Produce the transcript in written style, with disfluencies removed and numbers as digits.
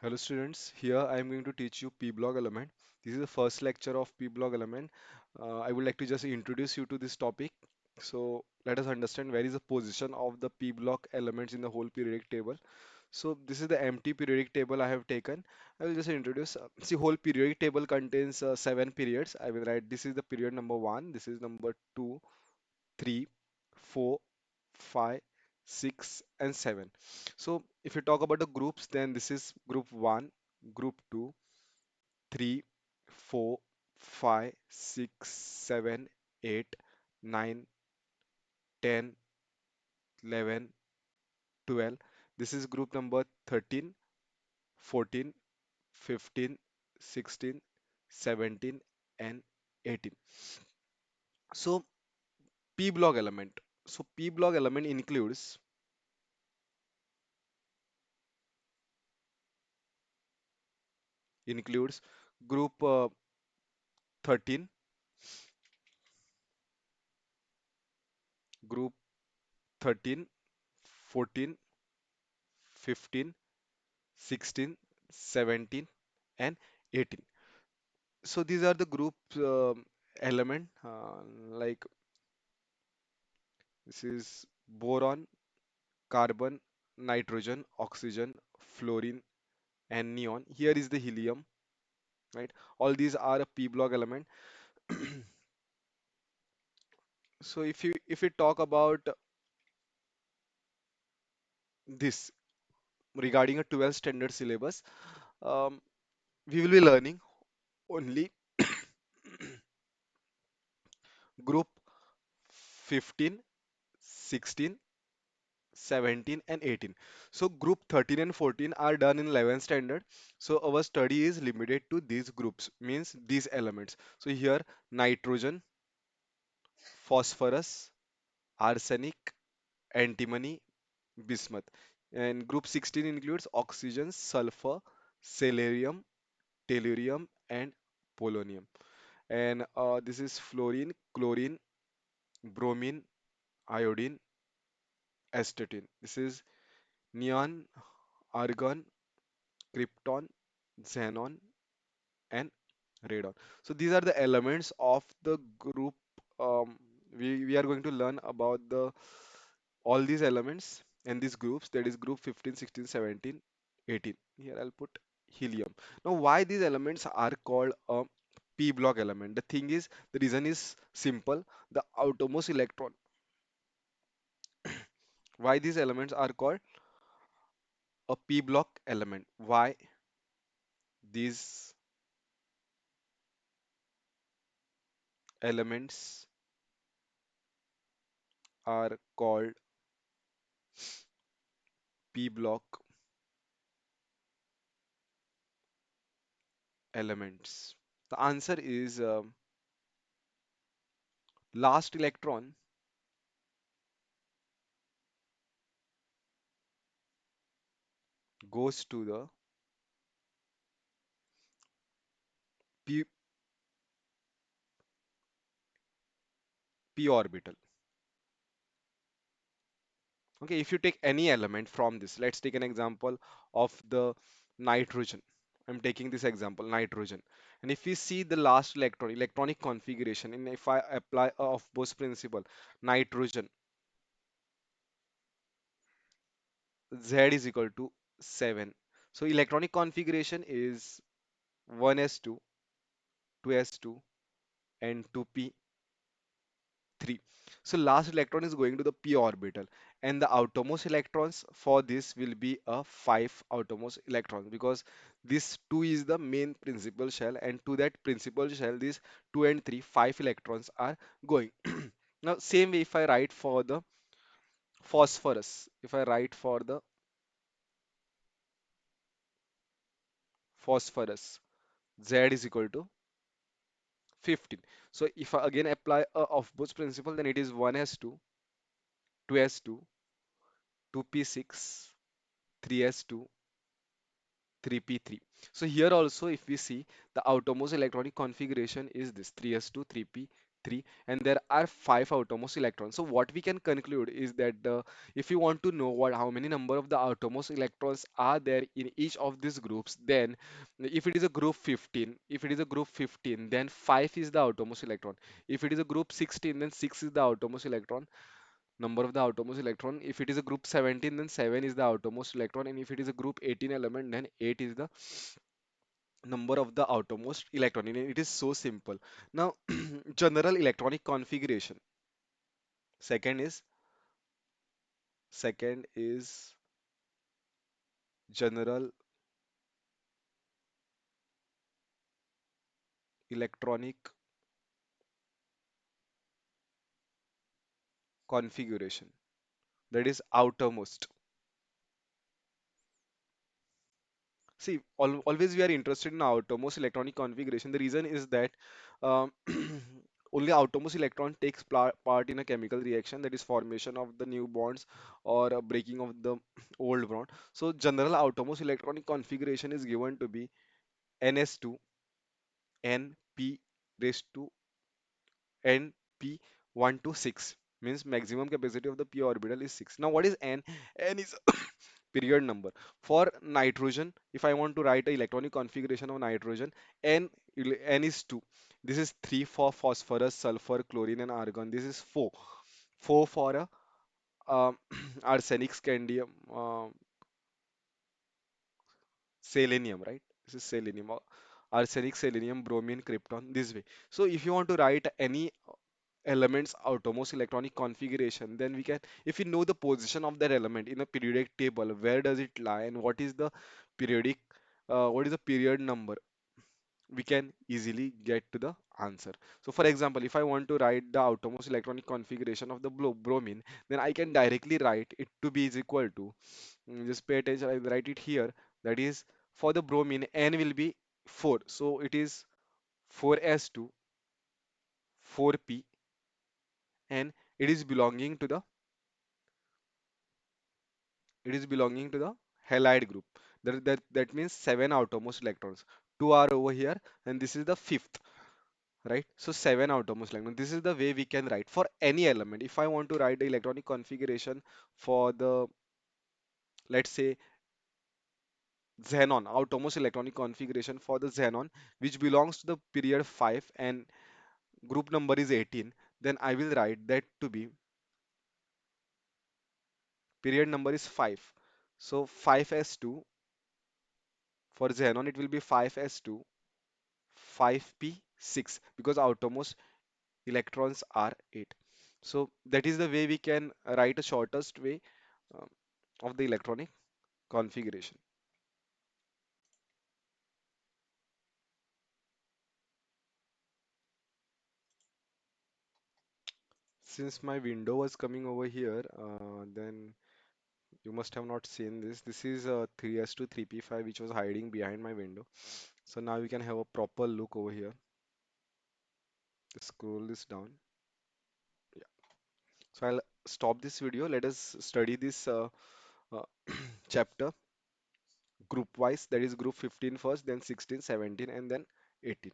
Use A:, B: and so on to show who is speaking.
A: Hello students, here I am going to teach you p-block element. This is the first lecture of p-block element. I would like to just introduce you to this topic. So let us understand where is the position of the p-block elements in the whole periodic table. So this is the empty periodic table I have taken. I will just introduce. See, whole periodic table contains seven periods. I will write this is the period number one, this is number two, three, four, 5, 6, and 7. So if you talk about the groups, then this is group 1, group 2, 3, 4, 5, 6, 7, 8, 9, 10, 11, 12. This is group number 13, 14, 15, 16, 17, and 18. So P block element. So P block element includes group 13, group 13, 14, 15, 16, 17, and 18. So these are the group element like this is boron, carbon, nitrogen, oxygen, fluorine, and neon. Here is the helium, right? All these are a p block element. So if we talk about this regarding a 12 standard syllabus, um, we will be learning only group 15, 16, 17 and 18. So group 13 and 14 are done in 11th standard. So our study is limited to these groups, means these elements. So here nitrogen, phosphorus, arsenic, antimony, bismuth. And group 16 includes oxygen, sulfur, selenium, tellurium, and polonium. And this is fluorine, chlorine, bromine, iodine, astatine. This is neon, argon, krypton, xenon, and radon. So these are the elements of the group. Um, we are going to learn about the all these elements and these groups. That is group 15, 16, 17, 18. Here I'll put helium. Now why these elements are called a p block element? The thing is, the reason is simple. The outermost electron. Why these elements are called a p block element? Why these elements are called p block elements? The answer is last electron goes to the p, p orbital. Okay, if you take any element from this, let's take an example of the nitrogen. I'm taking this example, nitrogen. And if we see the last electron, electronic configuration, and if I apply a of Bose principle, nitrogen, Z is equal to 7. So electronic configuration is 1s2, 2s2, and 2p3. So last electron is going to the p orbital, and the outermost electrons for this will be a 5 outermost electrons, because this 2 is the main principal shell, and to that principal shell these 2 and 3 5 electrons are going. Now same way, if I write for the phosphorus, if I write for the phosphorus, Z is equal to 15. So if I again apply a of Bose principle, then it is 1s2, 2s2, 2p6, 3s2, 3p3. So here also if we see, the outermost electronic configuration is this 3s2, 3p3. 3, and there are 5 outermost electrons. So what we can conclude is that if you want to know what how many number of the outermost electrons are there in each of these groups, then if it is a group 15, if it is a group 15, then 5 is the outermost electron. If it is a group 16, then 6 is the outermost electron, number of the outermost electron. If it is a group 17, then 7 is the outermost electron, and if it is a group 18 element, then 8 is the number of the outermost electron. And it is so simple. Now, general electronic configuration. Second is second is general electronic configuration. That is outermost. See, always we are interested in outermost electronic configuration. The reason is that um, only outermost electron takes part in a chemical reaction, that is formation of the new bonds or a breaking of the old bond. So general outermost electronic configuration is given to be ns2 np raised to np1 to 6, means maximum capacity of the p orbital is 6. Now what is n? N is period number. For nitrogen, if I want to write a electronic configuration of nitrogen, n is 2. This is 3 for phosphorus, sulfur, chlorine, and argon. This is 4. 4 for a arsenic, scandium, selenium, right? This is selenium. Arsenic, selenium, bromine, krypton. This way. So if you want to write any elements outermost electronic configuration, then we can, if we know the position of that element in a periodic table, where does it lie and periodic what is the period number, we can easily get to the answer. So for example, if I want to write the outermost electronic configuration of the bromine, then I can directly write it to be is equal to, just pay attention, I will write it here, that is for the bromine n will be 4, so it is 4s2 4p, and it is belonging to the it is belonging to the halide group. That means 7 outermost electrons. Two are over here, and this is the fifth, right? So 7 outermost electrons. This is the way we can write for any element. If I want to write the electronic configuration for the, let's say, xenon, outermost electronic configuration for the xenon, which belongs to the period 5 and group number is 18, then I will write that to be period number is 5. So 5s2 for xenon, it will be 5s2 5p6, because outermost electrons are 8. So that is the way we can write a shortest way um, of the electronic configuration. Since my window was coming over here, then you must have not seen this. This is 3s to 3p5 which was hiding behind my window. So now you can have a proper look over here. Scroll this down. Yeah. So I'll stop this video. Let us study this uh, chapter group wise, that is group 15 first, then 16, 17, and then 18.